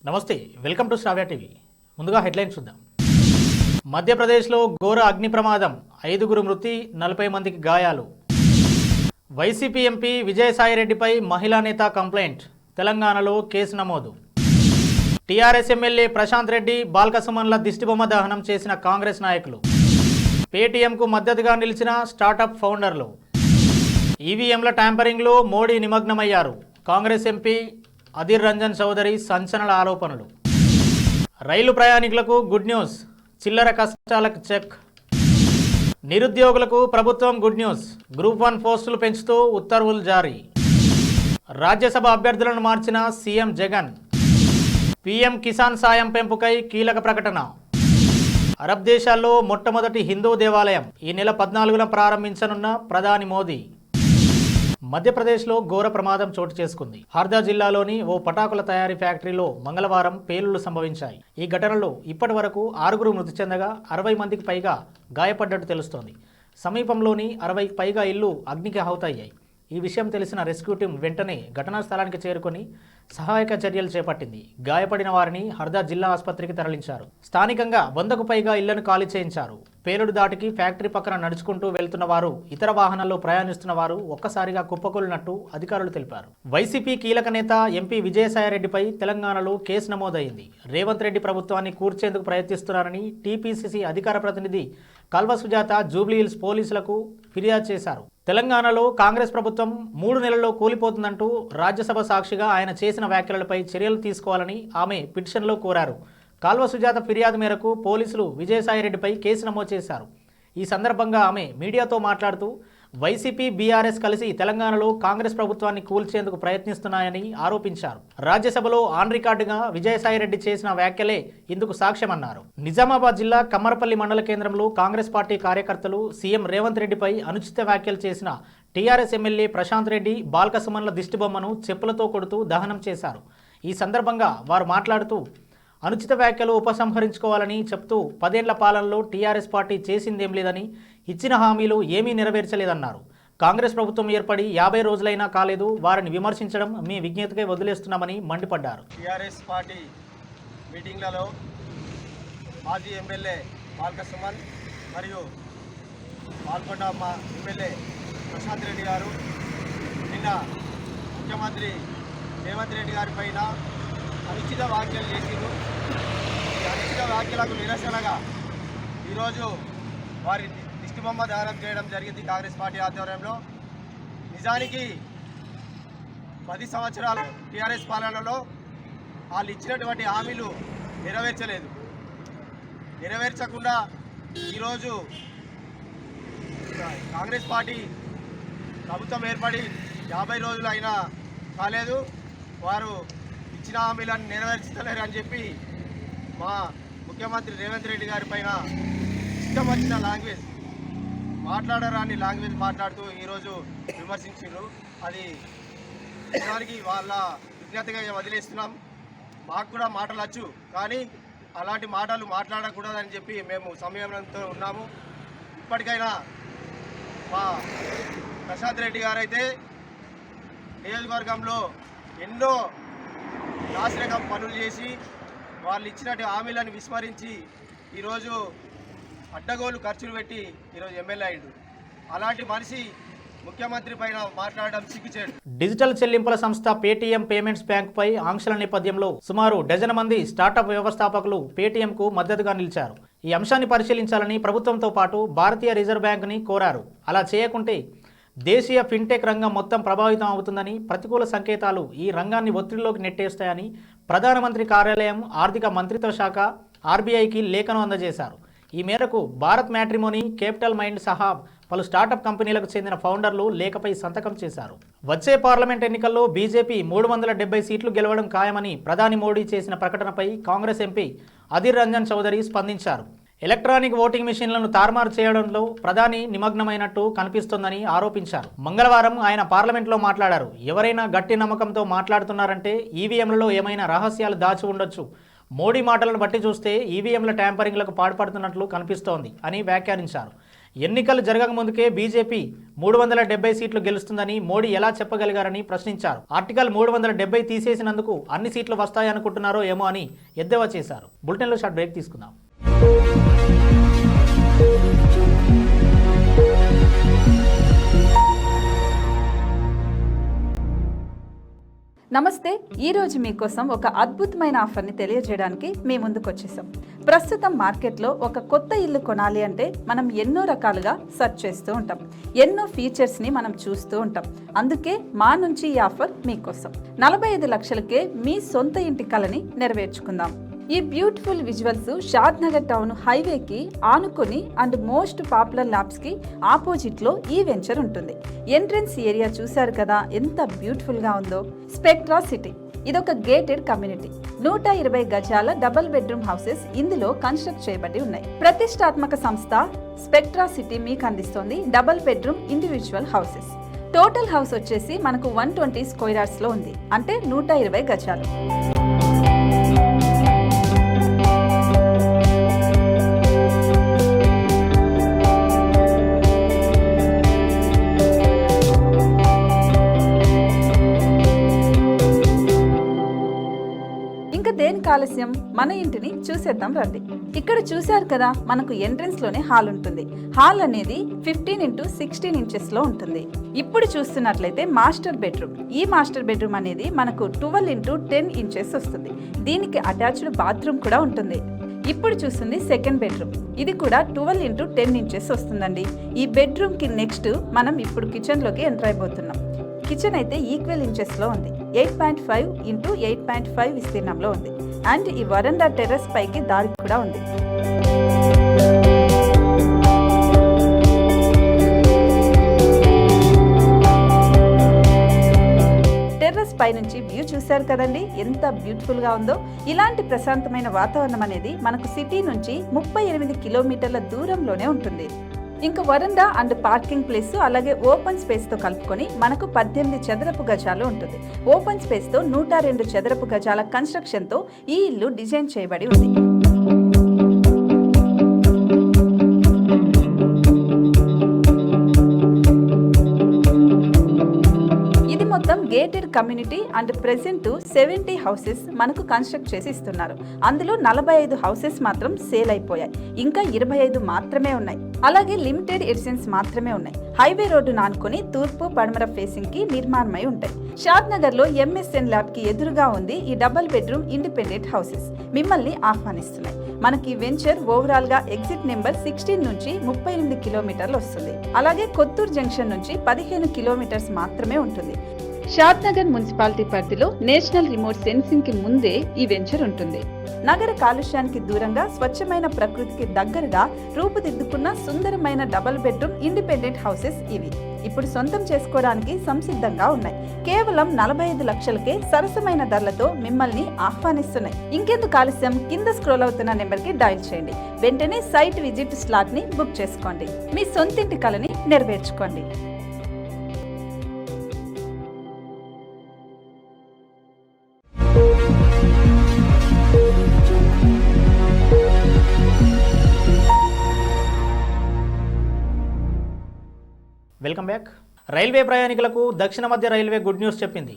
నమస్తే, welcome to Sravya TV. ముందుగా headlines చూద్దాం. మధ్యప్రదేశ్లో ఘోర అగ్ని ప్రమాదం, 5 మృతి, 40 మందికి గాయాలు. వైసీపీ ఎంపీ విజయసాయిరెడ్డిపై మహిళా నేత కంప్లైంట్, తెలంగాణలో కేసు నమోదు. టీఆర్ఎస్ ఎమ్మెల్యే ప్రశాంత్ రెడ్డి, బాల్కసుమన్ల దిష్టిబొమ్మ దహనం చేసిన కాంగ్రెస్ నాయకులు. పేటీఎంకు మద్దతుగా నిలిచిన స్టార్టప్ ఫౌండర్లు. ఈవీఎంల ట్యాంపరింగ్లో మోడీ నిమగ్నమయ్యారు, కాంగ్రెస్ ఎంపీ అధీర్ రంజన్ చౌదరి సంచలన ఆరోపణలు. రైలు ప్రయాణికులకు గుడ్ న్యూస్, చిల్లర కష్టాలకు చెక్. నిరుద్యోగులకు ప్రభుత్వం గుడ్ న్యూస్, గ్రూప్ 1 పోస్టులు పెంచుతూ ఉత్తర్వులు జారీ. రాజ్యసభ అభ్యర్థులను మార్చిన సీఎం జగన్. పీఎం కిసాన్ సాయం పెంపుకై కీలక ప్రకటన. అరబ్ దేశాల్లో మొట్టమొదటి హిందూ దేవాలయం ఈ నెల 14న ప్రారంభించనున్న ప్రధాని మోదీ. మధ్యప్రదేశ్లో ఘోర ప్రమాదం చోటు చేసుకుంది. హర్దా జిల్లాలోని ఓ పటాకుల తయారీ ఫ్యాక్టరీలో మంగళవారం పేలుళ్లు సంభవించాయి. ఈ ఘటనలో ఇప్పటి వరకు 6 మృతి చెందగా 60 మందికి పైగా గాయపడ్డట్టు తెలుస్తోంది. సమీపంలోని 60కి పైగా ఇళ్లు అగ్నికి ఆహుతయ్యాయి. ఈ విషయం తెలిసిన రెస్క్యూ టీం వెంటనే ఘటనా స్థలానికి చేరుకొని సహాయక చర్యలు చేపట్టింది. గాయపడిన వారిని హర్దా జిల్లా ఆసుపత్రికి తరలించారు. స్థానికంగా 100కు పైగా ఇళ్లను ఖాళీ చేయించారు. పేలుడు దాటికి ఫ్యాక్టరీ పక్కన నడుచుకుంటూ వెళ్తున్న వారు, ఇతర వాహనాల్లో ప్రయాణిస్తున్న వారు ఒక్కసారిగా కుప్పకూలినట్టు అధికారులు తెలిపారు. వైసీపీ కీలక నేత ఎంపీ విజయసాయిరెడ్డిపై తెలంగాణలో కేసు నమోదైంది. రేవంత్ రెడ్డి ప్రభుత్వాన్ని కూర్చేందుకు ప్రయత్నిస్తున్నారని టీపీసీసీ అధికార ప్రతినిధి కల్వ సుజాత జూబ్లీహిల్స్ పోలీసులకు ఫిర్యాదు చేశారు. తెలంగాణలో కాంగ్రెస్ ప్రభుత్వం 3 నెలల్లో కూలిపోతుందంటూ రాజ్యసభ సాక్షిగా ఆయన చేసిన వ్యాఖ్యలపై చర్యలు తీసుకోవాలని ఆమె పిటిషన్లో కోరారు. కాల్వ సుజాత ఫిర్యాదు మేరకు పోలీసులు విజయసాయిరెడ్డిపై కేసు నమోదు చేశారు. ఈ సందర్భంగా ఆమె మీడియాతో మాట్లాడుతూ వైసీపీ, బీఆర్ఎస్ కలిసి తెలంగాణలో కాంగ్రెస్ ప్రభుత్వాన్ని కూల్చేందుకు ప్రయత్నిస్తున్నాయని ఆరోపించారు. రాజ్యసభలో ఆన్ రికార్డుగా విజయసాయిరెడ్డి చేసిన వ్యాఖ్యలే ఇందుకు సాక్ష్యమన్నారు. నిజామాబాద్ జిల్లా కమ్మరపల్లి మండల కేంద్రంలో కాంగ్రెస్ పార్టీ కార్యకర్తలు సీఎం రేవంత్ రెడ్డిపై అనుచిత వ్యాఖ్యలు చేసిన టీఆర్ఎస్ ఎమ్మెల్యే ప్రశాంత్ రెడ్డి, బాల్కసుమన్ల దిష్టిబొమ్మను చెప్పులతో కొడుతూ దహనం చేశారు. ఈ సందర్భంగా వారు మాట్లాడుతూ అనుచిత వ్యాఖ్యలు ఉపసంహరించుకోవాలని చెప్తూ 10 ఏళ్ల పాలనలో టీఆర్ఎస్ పార్టీ చేసిందేం లేదని, ఇచ్చిన హామీలు ఏమీ నెరవేర్చలేదన్నారు. కాంగ్రెస్ ప్రభుత్వం ఏర్పడి 50 రోజులైనా కాలేదు, వారిని విమర్శించడం మీ విజ్ఞతకే వదిలేస్తున్నామని మండిపడ్డారు. టీఆర్ఎస్ పార్టీ మీటింగ్లలో మాజీ ఎమ్మెల్యే బాల్కసుమన్ మరియు పాల్గొన్న మా ఎమ్మెల్యే ప్రశాంత్ రెడ్డి గారు నిన్న ముఖ్యమంత్రి రేవంత్ రెడ్డి గారి పైన అనుచిత వ్యాఖ్యలు చేసిండు. ఈ అనుచిత వ్యాఖ్యలకు నిరసనగా ఈరోజు వారి దిష్టిబొమ్మ దహనం చేయడం జరిగింది కాంగ్రెస్ పార్టీ ఆధ్వర్యంలో. నిజానికి 10 సంవత్సరాలు టీఆర్ఎస్ పాలనలో వాళ్ళు ఇచ్చినటువంటి హామీలు నెరవేర్చకుండా ఈరోజు కాంగ్రెస్ పార్టీ ప్రభుత్వం ఏర్పడి 50 రోజులు అయినా కాలేదు, వారు ఇచ్చిన హామీలను నెరవేర్చలేరు అని చెప్పి మా ముఖ్యమంత్రి రేవంత్ రెడ్డి గారి పైన ఇష్టం వచ్చిన మాట్లాడరాని లాంగ్వేజ్ మాట్లాడుతూ ఈరోజు విమర్శించారు. అది నిజానికి వాళ్ళ విజ్ఞతగా వదిలేస్తున్నాం. మాకు కూడా మాటలు వచ్చు, కానీ అలాంటి మాటలు మాట్లాడకూడదని చెప్పి మేము సంయమనంతో ఉన్నాము. ఇప్పటికైనా మా ప్రశాంత్ రెడ్డి గారైతే నియోజకవర్గంలో ఎన్నో నాశనకం పనులు చేసి వాళ్ళు ఇచ్చినట్టు హామీలను విస్మరించి ఈరోజు అడ్డగోలు ఖర్చులు పెట్టి ఈరోజు ఎమ్మెల్యే అయ్యాడు. అలాంటి మనిషి ముఖ్యమంత్రి పైన మాట్లాడడం సిగ్గుచేటు. డిజిటల్ చెల్లింపుల సంస్థ పేటీఎం పేమెంట్స్ బ్యాంకుపై ఆంక్షల నేపథ్యంలో సుమారు 12 మంది స్టార్టప్ వ్యవస్థాపకులు పేటీఎంకు మద్దతుగా నిలిచారు. ఈ అంశాన్ని పరిశీలించాలని ప్రభుత్వంతో పాటు భారతీయ రిజర్వ్ బ్యాంకుని కోరారు. అలా చేయకుంటే దేశీయ ఫిన్టెక్ రంగం మొత్తం ప్రభావితం అవుతుందని, ప్రతికూల సంకేతాలు ఈ రంగాన్ని ఒత్తిడిలోకి నెట్టేస్తాయని ప్రధానమంత్రి కార్యాలయం, ఆర్థిక మంత్రిత్వ శాఖ ఆర్బీఐకి లేఖను అందజేశారు. ఈ మేరకు భారత్ మ్యాట్రిమోనీ, క్యాపిటల్ మైండ్ సహా పలు స్టార్టప్ కంపెనీలకు చెందిన ఫౌండర్లు లేఖపై సంతకం చేశారు. వచ్చే పార్లమెంట్ ఎన్నికల్లో బీజేపీ 370 సీట్లు గెలవడం ఖాయమని ప్రధాని మోడీ చేసిన ప్రకటనపై కాంగ్రెస్ ఎంపీ అధీర్ రంజన్ చౌదరి స్పందించారు. ఎలక్ట్రానిక్ ఓటింగ్ మిషన్లను తారుమారు చేయడంలో ప్రధాని నిమగ్నమైనట్టు కనిపిస్తోందని ఆరోపించారు. మంగళవారం ఆయన పార్లమెంట్లో మాట్లాడారు. ఎవరైనా గట్టి నమ్మకంతో మాట్లాడుతున్నారంటే ఈవీఎంలలో ఏమైనా రహస్యాలు దాచి ఉండొచ్చు. మోడీ మాటలను బట్టి చూస్తే ఈవీఎంల ట్యాంపరింగ్లకు పాల్పడుతున్నట్లు కనిపిస్తోంది అని వ్యాఖ్యానించారు. ఎన్నికలు జరగకముందుకే బీజేపీ 370 సీట్లు గెలుస్తుందని మోడీ ఎలా చెప్పగలిగారని ప్రశ్నించారు. ఆర్టికల్ 370 తీసేసినందుకు అన్ని సీట్లు వస్తాయనుకుంటున్నారో ఏమో అని ఎద్దేవా చేశారు. బులెటిన్లో షార్ట్ బ్రేక్ తీసుకుందాం. నమస్తే. ఈరోజు మీకోసం ఒక అద్భుతమైన ఆఫర్ని తెలియజేయడానికి మీ ముందుకు వచ్చేసాం. ప్రస్తుతం మార్కెట్లో ఒక కొత్త ఇల్లు కొనాలి అంటే మనం ఎన్నో రకాలుగా సెర్చ్ చేస్తూ ఉంటాం, ఎన్నో ఫీచర్స్ని మనం చూస్తూ ఉంటాం. అందుకే మా నుంచి ఈ ఆఫర్ మీకోసం 45 లక్షలకే మీ సొంత ఇంటి కలని నెరవేర్చుకుందాం. ఈ బ్యూటిఫుల్ విజువల్స్ షాద్ నగర్ టౌన్ హైవేకి ఆనుకొని అండ్ మోస్ట్ పాపులర్ ల్యాబ్స్కి ఆపోజిట్లో ఈ వెంచర్ ఉంటుంది. ఎంట్రన్స్ ఏరియా చూశారు కదా ఎంత బ్యూటిఫుల్గా ఉందో. స్పెక్ట్రా సిటీ ఇదొక గేటెడ్ కమ్యూనిటీ. 120 గజాల డబుల్ బెడ్రూమ్ హౌసెస్ ఇందులో కన్స్ట్రక్ట్ చేయబడి ఉన్నాయి. ప్రతిష్టాత్మక సంస్థ స్పెక్ట్రా సిటీ మీకు అందిస్తోంది double bedroom individual houses. Total house వచ్చేసి మనకు 120 స్క్వేర్ యార్డ్స్లో ఉంది, అంటే 120 గజాలు. దేనికి ఆలస్యం, మన ఇంటిని చూసేద్దాం రండి. ఇక్కడ చూశారు కదా, మనకు ఎంట్రన్స్ లోనే హాల్ ఉంటుంది. హాల్ అనేది 15x16 ఇంచెస్ లో ఉంటుంది. ఇప్పుడు చూస్తున్నట్లయితే మాస్టర్ బెడ్రూమ్. ఈ మాస్టర్ బెడ్రూమ్ అనేది మనకు 12x10 ఇంచెస్ వస్తుంది. దీనికి అటాచ్డ్ బాత్రూమ్ కూడా ఉంటుంది. ఇప్పుడు చూస్తుంది సెకండ్ బెడ్రూమ్. ఇది కూడా 12x10 ఇంచెస్ వస్తుందండి. ఈ బెడ్రూమ్ కి నెక్స్ట్ మనం ఇప్పుడు కిచెన్ లోకి ఎంటర్ అయిపోతున్నాం. కిచెన్ అయితే ఈక్వల్ ఇంచెస్ లో ఉంది. 8.5 x 8.5 విస్తీర్ణంలో ఉంది. అండ్ ఈ వరండా టెర్రస్ పైకి దారి కూడా ఉంది. టెర్రస్ పై నుంచి వ్యూ చూశారు కదండి, ఎంత బ్యూటిఫుల్ గా ఉందో. ఇలాంటి ప్రశాంతమైన వాతావరణం అనేది మనకు సిటీ నుంచి 38 కిలోమీటర్ల దూరంలోనే ఉంటుంది. ఇంకా వరండా అండ్ పార్కింగ్ ప్లేస్ అలాగే ఓపెన్ స్పేస్ తో కలుపుకొని మనకు 18 చదరపు గజాలు ఉంటుంది. ఓపెన్ స్పేస్ తో 102 చదరపు గజాల కన్స్ట్రక్షన్ తో ఈ ఇల్లు డిజైన్ చేయబడి ఉంది. మొత్తం gated community and present 70 houses మనకు కన్స్ట్రక్ట్ చేసి ఇస్తున్నారు. అందులో 45 హౌసెస్ మాత్రం సేల్ అయిపోయాయి, ఇంకా 25 మాత్రమే ఉన్నాయి. అలాగే లిమిటెడ్ ఎడిషన్స్ మాత్రమే ఉన్నాయి. హైవే రోడ్డు నానుకొని తూర్పు పడమర ఫేసింగ్ కి నిర్మాణమై ఉంటాయి. షాద్ నగర్ లో MSN ల్యాబ్ కి ఎదురుగా ఉంది ఈ డబుల్ బెడ్రూమ్ ఇండిపెండెంట్ హౌసెస్ మిమ్మల్ని ఆహ్వానిస్తున్నాయి. మనకి వెంచర్ ఓవరాల్ గా ఎగ్జిట్ నెంబర్ 16 నుంచి 38 కిలోమీటర్లు వస్తుంది. అలాగే కొత్తూరు జంక్షన్ నుంచి 15 కిలోమీటర్స్ మాత్రమే ఉంటుంది. షాద్ నగర్ మున్సిపాలిటీ పరిధిలో నేషనల్ రిమోట్ సెన్సింగ్ కి ముందే ఈ వెంచర్ ఉంటుంది. నగర కాలుష్యానికి దూరంగా స్వచ్ఛమైన ప్రకృతికి దగ్గరగా రూపుదిద్దుకున్న సుందరమైన డబుల్ బెడ్రూమ్ ఇండిపెండెంట్ హౌసెస్ ఇవి. ఇప్పుడు సొంతం చేసుకోవడానికి సంసిద్ధంగా ఉన్నాయి. కేవలం 45 లక్షలకే సరసమైన ధరలతో మిమ్మల్ని ఆహ్వానిస్తున్నాయి. ఇంకెందుకు ఆలస్యం, కింద స్క్రోల్ అవుతున్న నెంబర్ కి డయల్ చేయండి. వెంటనే సైట్ విజిట్ స్లాట్ ని బుక్ చేసుకోండి. మీ సొంతింటి కలని నెరవేర్చుకోండి. Welcome back. రైల్వే ప్రయాణికులకు దక్షిణ మధ్య రైల్వే గుడ్ న్యూస్ చెప్పింది.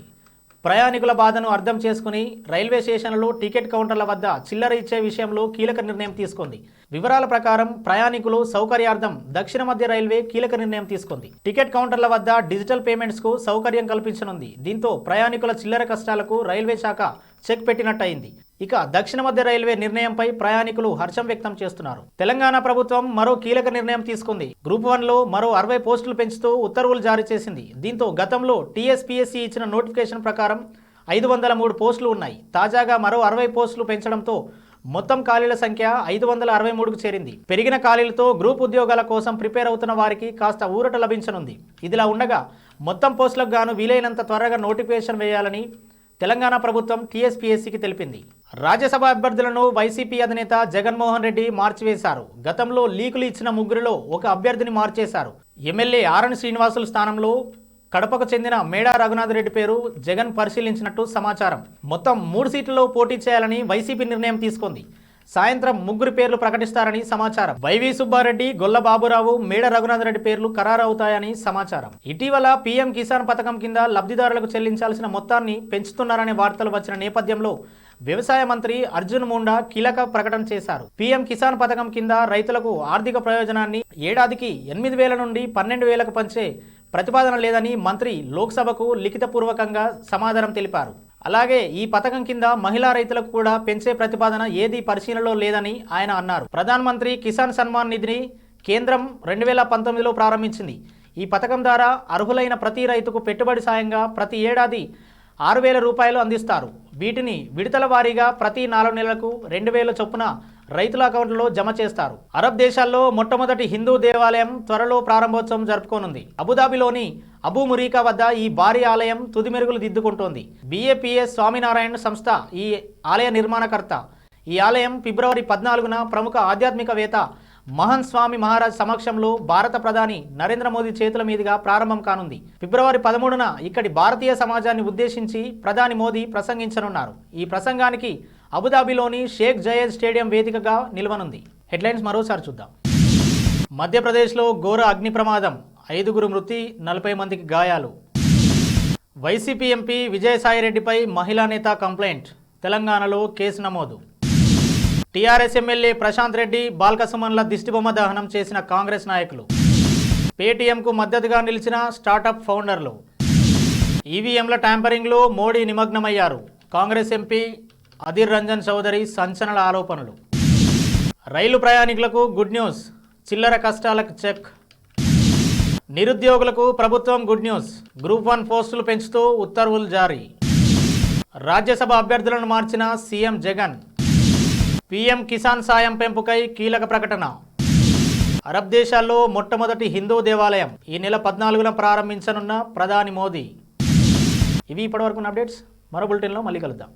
ప్రయాణికుల బాధను అర్థం చేసుకుని రైల్వే స్టేషన్లలో టికెట్ కౌంటర్ల వద్ద చిల్లర ఇచ్చే విషయంలో కీలక నిర్ణయం తీసుకుంది. వివరాల ప్రకారం ప్రయాణికులు సౌకర్యార్థం దక్షిణ మధ్య రైల్వే కీలక నిర్ణయం తీసుకుంది. టికెట్ కౌంటర్ల వద్ద డిజిటల్ పేమెంట్స్ కు సౌకర్యం కల్పించనుంది. దీంతో ప్రయాణికుల చిల్లర కష్టాలకు రైల్వే శాఖ చెక్ పెట్టినట్టయింది. ఇక దక్షిణ మధ్య రైల్వే నిర్ణయంపై ప్రయాణికులు హర్షం వ్యక్తం చేస్తున్నారు. తెలంగాణ ప్రభుత్వం మరో కీలక నిర్ణయం తీసుకుంది. గ్రూప్ 1లో మరో 60 పోస్టులు పెంచుతూ ఉత్తర్వులు జారీ చేసింది. దీంతో గతంలో TSPSC ఇచ్చిన నోటిఫికేషన్ ప్రకారం 503 పోస్టులు ఉన్నాయి. తాజాగా మరో 60 పోస్టులు పెంచడంతో మొత్తం ఖాళీల సంఖ్య 563కు చేరింది. పెరిగిన ఖాళీలతో గ్రూప్ ఉద్యోగాల కోసం ప్రిపేర్ అవుతున్న వారికి కాస్త ఊరట లభించనుంది. ఇదిలా ఉండగా మొత్తం పోస్టులకు గాను వీలైనంత త్వరగా నోటిఫికేషన్ వేయాలని తెలంగాణ ప్రభుత్వం TSPSCకి తెలిపింది. రాజ్యసభ అభ్యర్థులను వైసీపీ అధినేత జగన్మోహన్ రెడ్డి మార్చివేశారు. గతంలో లీకులు ఇచ్చిన ముగ్గురిలో ఒక అభ్యర్థిని మార్చేశారు. ఎమ్మెల్యే ఆరణి శ్రీనివాసులు స్థానంలో కడపకు చెందిన మేడా రఘునాథ్ రెడ్డి పేరు జగన్ పరిశీలించినట్టు సమాచారం. మొత్తం 3 సీట్లలో పోటీ చేయాలని వైసీపీ నిర్ణయం తీసుకుంది. సాయంత్రం ముగ్గురు పేర్లు ప్రకటిస్తారని సమాచారం. వైవి సుబ్బారెడ్డి, గొల్ల బాబురావు, మేడ రఘునాథరెడ్డి పేర్లు ఖరారవుతాయని సమాచారం. ఇటీవల పీఎం కిసాన్ పథకం కింద లబ్ధిదారులకు చెల్లించాల్సిన మొత్తాన్ని పెంచుతున్నారనే వార్తలు వచ్చిన నేపథ్యంలో వ్యవసాయ మంత్రి అర్జున్ ముండా కీలక ప్రకటన చేశారు. పీఎం కిసాన్ పథకం కింద రైతులకు ఆర్థిక ప్రయోజనాన్ని ఏడాదికి 8,000 నుండి 12,000కు పంచే ప్రతిపాదన లేదని మంత్రి లోక్సభకు లిఖితపూర్వకంగా సమాధానం తెలిపారు. అలాగే ఈ పథకం కింద మహిళా రైతులకు కూడా పెంచే ప్రతిపాదన ఏదీ పరిశీలనలో లేదని ఆయన అన్నారు. ప్రధానమంత్రి కిసాన్ సన్మాన్ నిధిని కేంద్రం 2019లో ప్రారంభించింది. ఈ పథకం ద్వారా అర్హులైన ప్రతి రైతుకు పెట్టుబడి సాయంగా ప్రతి ఏడాది 6,000 రూపాయలు అందిస్తారు. వీటిని విడతల వారీగా ప్రతి 4 నెలలకు 2,000 చొప్పున రైతుల అకౌంట్లో జమ చేస్తారు. అరబ్ దేశాల్లో మొట్టమొదటి హిందూ దేవాలయం త్వరలో ప్రారంభోత్సవం జరుపుకోనుంది. అబుదాబిలోని అబూ మురీకా వద్ద ఈ భారీ ఆలయం తుది మెరుగులు దిద్దుకుంటోంది. BAPS స్వామినారాయణ సంస్థ ఈ ఆలయ నిర్మాణకర్త. ఈ ఆలయం ఫిబ్రవరి 14న ప్రముఖ ఆధ్యాత్మికవేత్త మహన్ స్వామి మహారాజ్ సమక్షంలో భారత ప్రధాని నరేంద్ర మోదీ చేతుల మీదుగా ప్రారంభం కానుంది. ఫిబ్రవరి 13న ఇక్కడి భారతీయ సమాజాన్ని ఉద్దేశించి ప్రధాని మోదీ ప్రసంగించనున్నారు. ఈ ప్రసంగానికి అబుదాబిలోని షేక్ జయేద్ స్టేడియం వేదికగా నిలవనుంది. హెడ్లైన్స్ మరోసారి చూద్దాం. మధ్యప్రదేశ్లో ఘోర అగ్ని ప్రమాదం, 5గురు మృతి, 40 మందికి గాయాలు. వైసీపీ ఎంపీ విజయసాయిరెడ్డిపై మహిళా నేత కంప్లైంట్, తెలంగాణలో కేసు నమోదు. టీఆర్ఎస్ ఎమ్మెల్యే ప్రశాంత్ రెడ్డి, బాల్కసుమన్ల దిష్టిబొమ్మ దహనం చేసిన కాంగ్రెస్ నాయకులు. పేటీఎంకు మద్దతుగా నిలిచిన స్టార్టప్ ఫౌండర్లు. ఈవీఎంల ట్యాంపరింగ్లో మోడీ నిమగ్నమయ్యారు. కాంగ్రెస్ ఎంపీ అధీర్ రంజన్ చౌదరి సంచలన ఆరోపణలు. రైలు ప్రయాణికులకు గుడ్ న్యూస్, చిల్లర కష్టాలకు చెక్. నిరుద్యోగులకు ప్రభుత్వం గుడ్ న్యూస్, గ్రూప్ 1 పోస్టులు పెంచుతూ ఉత్తర్వులు జారీ. రాజ్యసభ అభ్యర్థులను మార్చిన సీఎం జగన్. పీఎం కిసాన్ సాయం పెంపుకై కీలక ప్రకటన. అరబ్ దేశాల్లో మొట్టమొదటి హిందూ దేవాలయం ఈ నెల 14న ప్రారంభించనున్న ప్రధాని మోదీ. ఇవి ఇప్పటివరకు అప్డేట్స్. మరో బులెటిన్లో మళ్ళీ కలుద్దాం.